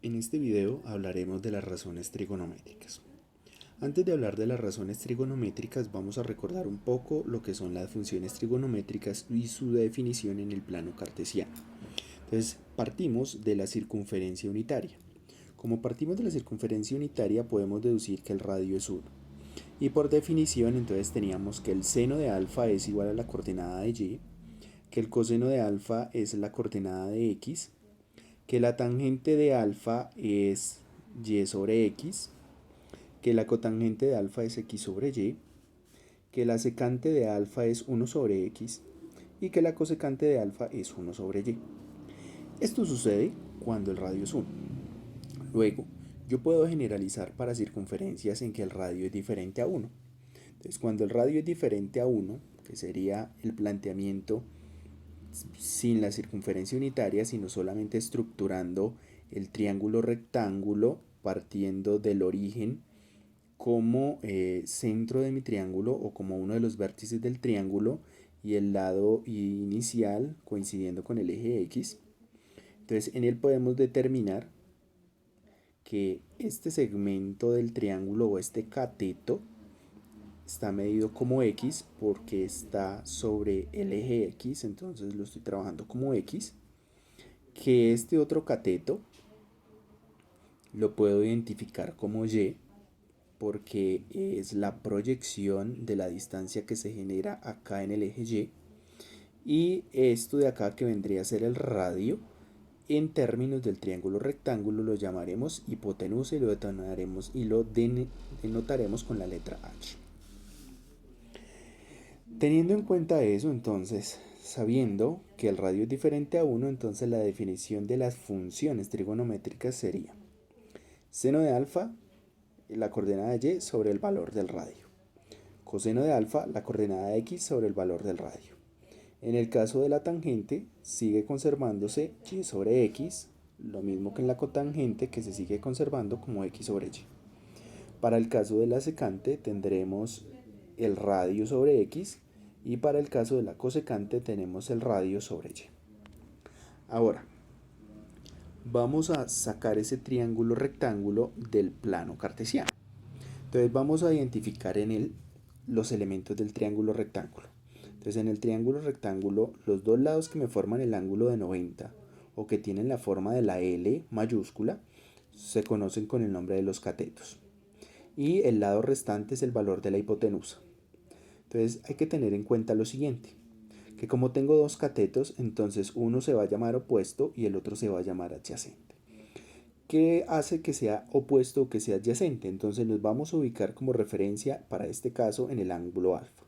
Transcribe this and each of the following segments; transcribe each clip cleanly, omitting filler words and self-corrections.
En este video hablaremos de las razones trigonométricas. Antes de hablar de las razones trigonométricas, vamos a recordar un poco lo que son las funciones trigonométricas y su definición en el plano cartesiano. Entonces, partimos de la circunferencia unitaria. Como partimos de la circunferencia unitaria, podemos deducir que el radio es 1. Y por definición, entonces teníamos que el seno de alfa es igual a la coordenada de y, que el coseno de alfa es la coordenada de x, que la tangente de alfa es y sobre x, que la cotangente de alfa es x sobre y, que la secante de alfa es 1 sobre x y que la cosecante de alfa es 1 sobre y. Esto sucede cuando el radio es 1. Luego, yo puedo generalizar para circunferencias en que el radio es diferente a 1. Entonces, cuando el radio es diferente a 1, que sería el planteamiento sin la circunferencia unitaria, sino solamente estructurando el triángulo rectángulo partiendo del origen como centro de mi triángulo o como uno de los vértices del triángulo y el lado inicial coincidiendo con el eje X. Entonces en él podemos determinar que este segmento del triángulo o este cateto está medido como X porque está sobre el eje X, entonces lo estoy trabajando como X, que este otro cateto lo puedo identificar como Y porque es la proyección de la distancia que se genera acá en el eje y esto de acá que vendría a ser el radio, en términos del triángulo rectángulo lo llamaremos hipotenusa y lo denotaremos con la letra H. Teniendo en cuenta eso, entonces, sabiendo que el radio es diferente a 1, entonces la definición de las funciones trigonométricas sería seno de alfa, la coordenada de y sobre el valor del radio. Coseno de alfa, la coordenada de x sobre el valor del radio. En el caso de la tangente, sigue conservándose y sobre x, lo mismo que en la cotangente, que se sigue conservando como x sobre y. Para el caso de la secante, tendremos el radio sobre x, y para el caso de la cosecante tenemos el radio sobre y. Ahora, vamos a sacar ese triángulo rectángulo del plano cartesiano. Entonces vamos a identificar en él los elementos del triángulo rectángulo. Entonces en el triángulo rectángulo, los dos lados que me forman el ángulo de 90 o que tienen la forma de la L mayúscula se conocen con el nombre de los catetos. Y el lado restante es el valor de la hipotenusa. Entonces hay que tener en cuenta lo siguiente, que como tengo dos catetos, entonces uno se va a llamar opuesto y el otro se va a llamar adyacente. ¿Qué hace que sea opuesto o que sea adyacente? Entonces nos vamos a ubicar como referencia para este caso en el ángulo alfa.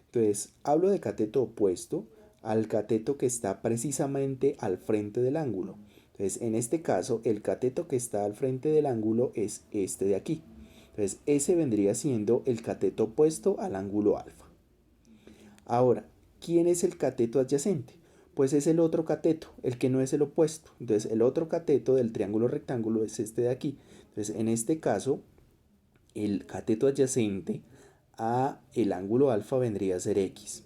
Entonces hablo de cateto opuesto al cateto que está precisamente al frente del ángulo. Entonces en este caso el cateto que está al frente del ángulo es este de aquí. Entonces ese vendría siendo el cateto opuesto al ángulo alfa. Ahora, ¿quién es el cateto adyacente? Pues es el otro cateto, el que no es el opuesto. Entonces el otro cateto del triángulo rectángulo es este de aquí. Entonces en este caso el cateto adyacente a el ángulo alfa vendría a ser x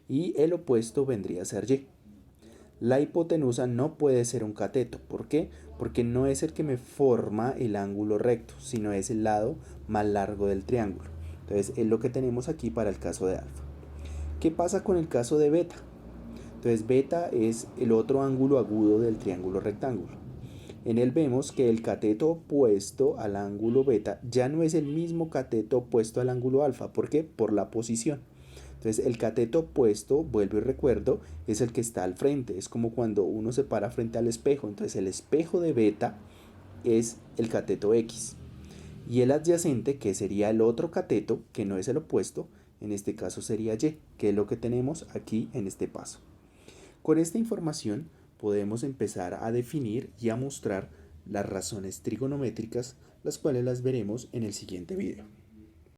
y el opuesto vendría a ser y. La hipotenusa no puede ser un cateto. ¿Por qué? Porque no es el que me forma el ángulo recto, sino es el lado más largo del triángulo. Entonces es lo que tenemos aquí para el caso de alfa. ¿Qué pasa con el caso de beta? Entonces beta es el otro ángulo agudo del triángulo rectángulo. En él vemos que el cateto opuesto al ángulo beta ya no es el mismo cateto opuesto al ángulo alfa. ¿Por qué? Por la posición. Entonces el cateto opuesto, vuelvo y recuerdo, es el que está al frente. Es como cuando uno se para frente al espejo. Entonces el espejo de beta es el cateto X. Y el adyacente, que sería el otro cateto, que no es el opuesto, en este caso sería Y, que es lo que tenemos aquí en este paso. Con esta información podemos empezar a definir y a mostrar las razones trigonométricas, las cuales las veremos en el siguiente video.